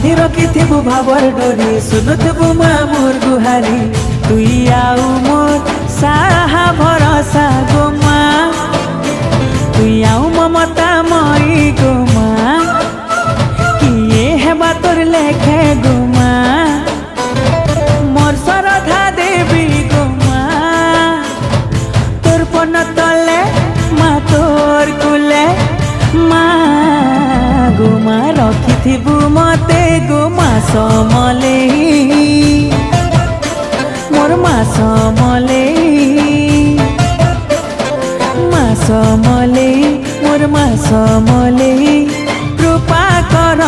बांधी रखिथिबु भावर डोरी सुनुथबु माँ मोर गुहारी तुई आउ मोर साहा भरोसा गो माँ तुई आउ ममता मई गो माँ किए हेबा तोर लेखे गो माँ मोर श्रद्धा देवी गो माँ तोर पन तले माँ तोर कुले माँ गो माँ रखिथिबु मते गो माँ समलेई मोर माँ समलेई मोर माँ समलेई कृपा कर